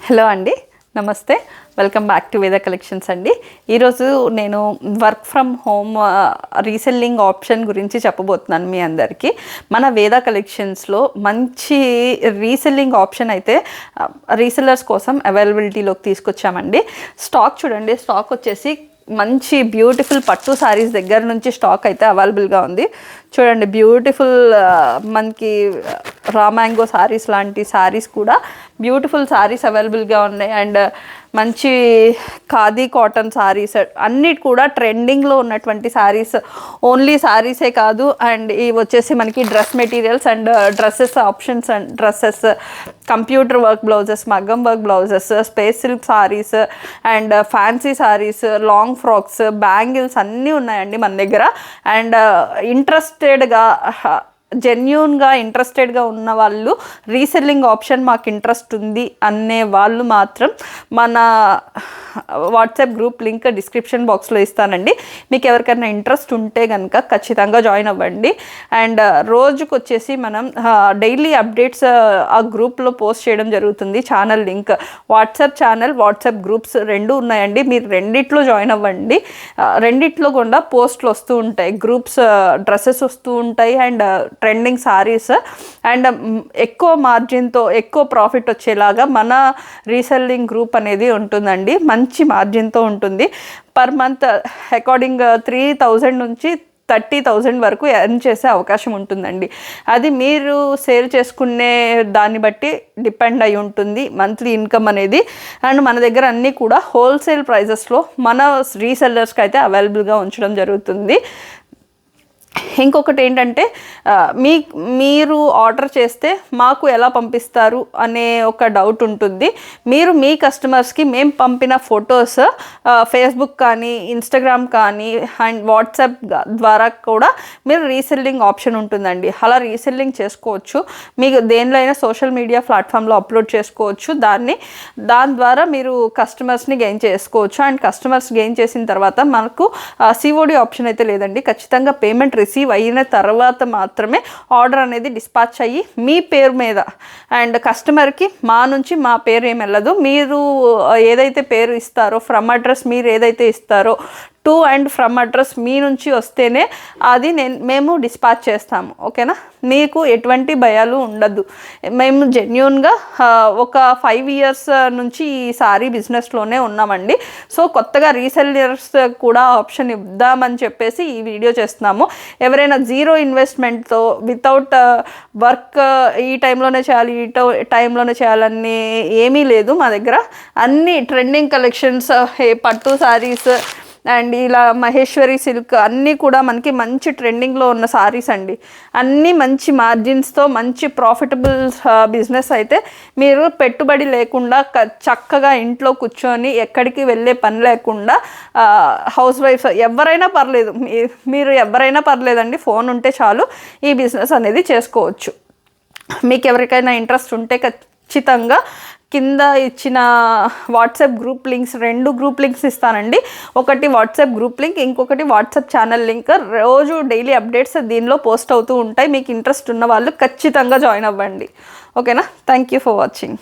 Hello అండి, నమస్తే. Welcome back to వేద కలెక్షన్స్ అండి. ఈరోజు నేను work from home reselling option గురించి చెప్పబోతున్నాను మీ అందరికీ. మన వేద కలెక్షన్స్లో మంచి రీసెల్లింగ్ ఆప్షన్ అయితే రీసెల్లర్స్ కోసం అవైలబిలిటీలోకి తీసుకొచ్చామండి. స్టాక్ చూడండి, స్టాక్ వచ్చేసి మంచి బ్యూటిఫుల్ పట్టు శారీస్ దగ్గర నుంచి స్టాక్ అయితే అవైలబుల్గా ఉంది. చూడండి, బ్యూటిఫుల్ మనకి రా మ్యాంగో శారీస్ లాంటి శారీస్ కూడా బ్యూటిఫుల్ శారీస్ అవైలబుల్గా ఉన్నాయి. అండ్ మంచి ఖాదీ కాటన్ శారీస్ అన్నిటి కూడా ట్రెండింగ్లో ఉన్నటువంటి శారీస్. ఓన్లీ శారీసే కాదు, అండ్ ఇవి వచ్చేసి మనకి dress materials and dresses options and dresses, computer work blouses, మగ్గం work blouses, space silk saris and fancy saris, long frocks, bangles అన్నీ ఉన్నాయండి మన దగ్గర. అండ్ ఇంట్రెస్టెడ్గా జెన్యూన్గా ఇంట్రెస్టెడ్గా ఉన్న వాళ్ళు, రీసెల్లింగ్ ఆప్షన్ మాకు ఇంట్రెస్ట్ ఉంది అనే వాళ్ళు మాత్రం మన వాట్సాప్ గ్రూప్ లింక్ డిస్క్రిప్షన్ బాక్స్లో ఇస్తానండి. మీకు ఎవరికైనా ఇంట్రెస్ట్ ఉంటే కనుక ఖచ్చితంగా జాయిన్ అవ్వండి. అండ్ రోజుకు వచ్చేసి మనం డైలీ అప్డేట్స్ ఆ గ్రూప్లో పోస్ట్ చేయడం జరుగుతుంది. Channel link, WhatsApp channel, WhatsApp groups రెండు ఉన్నాయండి. మీరు రెండిట్లో జాయిన్ అవ్వండి. రెండిట్లో కూడా పోస్టులు వస్తూ ఉంటాయి, గ్రూప్స్ డ్రెస్సెస్ వస్తూ ఉంటాయి అండ్ ట్రెండింగ్ శారీస్. అండ్ ఎక్కువ మార్జిన్తో ఎక్కువ ప్రాఫిట్ వచ్చేలాగా మన రీసెల్లింగ్ గ్రూప్ అనేది ఉంటుందండి. మంచి మార్జిన్తో ఉంటుంది. పర్ మంత్ అకార్డింగ్ 3,000 నుంచి 30,000 వరకు ఎర్న్ చేసే అవకాశం ఉంటుందండి. అది మీరు సేల్ చేసుకునే దాన్ని బట్టి డిపెండ్ అయి ఉంటుంది మంత్లీ ఇన్కమ్ అనేది. అండ్ మన దగ్గర అన్నీ కూడా హోల్సేల్ ప్రైజెస్లో మన రీసెల్లర్స్కి అయితే అవైలబుల్గా ఉంచడం జరుగుతుంది. ఇంకొకటి ఏంటంటే, మీరు ఆర్డర్ చేస్తే మాకు ఎలా పంపిస్తారు అనే ఒక డౌట్ ఉంటుంది. మీరు మీ కస్టమర్స్కి మేము పంపిన ఫొటోస్ ఫేస్బుక్ కానీ, ఇన్స్టాగ్రామ్ కానీ అండ్ వాట్సాప్ ద్వారా కూడా మీరు రీసెల్లింగ్ ఆప్షన్ ఉంటుందండి. అలా రీసెల్లింగ్ చేసుకోవచ్చు. మీకు దేనిలో అయినా సోషల్ మీడియా ప్లాట్ఫామ్లో అప్లోడ్ చేసుకోవచ్చు. దాని ద్వారా మీరు కస్టమర్స్ని గెయిన్ చేసుకోవచ్చు. అండ్ కస్టమర్స్ గెయిన్ చేసిన తర్వాత మనకు సిఓడి ఆప్షన్ అయితే లేదండి. ఖచ్చితంగా పేమెంట్ రిసీవ్ అయిన తర్వాత మాత్రమే ఆర్డర్ అనేది డిస్పాచ్ అయ్యి మీ పేరు మీద, అండ్ కస్టమర్కి మా నుంచి మా పేరు ఏమి వెళ్ళదు. మీరు ఏదైతే పేరు ఇస్తారో, ఫ్రమ్ అడ్రస్ మీరు ఏదైతే ఇస్తారో, టు అండ్ ఫ్రమ్ అడ్రస్ మీ నుంచి వస్తేనే అది మేము డిస్పాచ్ చేస్తాము. ఓకేనా? మీకు ఎటువంటి భయాలు ఉండదు. మేము జెన్యూన్గా ఒక 5 years నుంచి ఈ సారీ బిజినెస్లోనే ఉన్నామండి. సో కొత్తగా రీసెల్లర్స్ కూడా ఆప్షన్ ఇద్దామని చెప్పేసి ఈ వీడియో చేస్తున్నాము. ఎవరైనా జీరో ఇన్వెస్ట్మెంట్తో వితౌట్ వర్క్ ఈ టైంలోనే చేయాలి, టైంలోనే చేయాలని ఏమీ లేదు. మా దగ్గర అన్ని ట్రెండింగ్ కలెక్షన్స్, పట్టు శారీస్ అండ్ ఇలా మహేశ్వరి సిల్క్ అన్నీ కూడా మనకి మంచి ట్రెండింగ్లో ఉన్న సారీస్ అండి. అన్నీ మంచి మార్జిన్స్తో మంచి ప్రాఫిటబుల్ బిజినెస్. అయితే మీరు పెట్టుబడి లేకుండా చక్కగా ఇంట్లో కూర్చొని ఎక్కడికి వెళ్ళే పని లేకుండా హౌస్ వైఫ్ ఎవరైనా పర్లేదు, మీరు ఎవరైనా పర్లేదండి, ఫోన్ ఉంటే చాలు ఈ బిజినెస్ అనేది చేసుకోవచ్చు. మీకు ఎవరికైనా ఇంట్రెస్ట్ ఉంటే ఖచ్చితంగా కింద ఇచ్చిన WhatsApp group links, 2 group links ఇస్తానండి. ఒకటి వాట్సాప్ గ్రూప్ లింక్, ఇంకొకటి వాట్సాప్ ఛానల్ లింక్. రోజు డైలీ అప్డేట్స్ దీనిలో పోస్ట్ అవుతూ ఉంటాయి. మీకు ఇంట్రెస్ట్ ఉన్న వాళ్ళు ఖచ్చితంగా జాయిన్ అవ్వండి. ఓకేనా? Thank you for watching.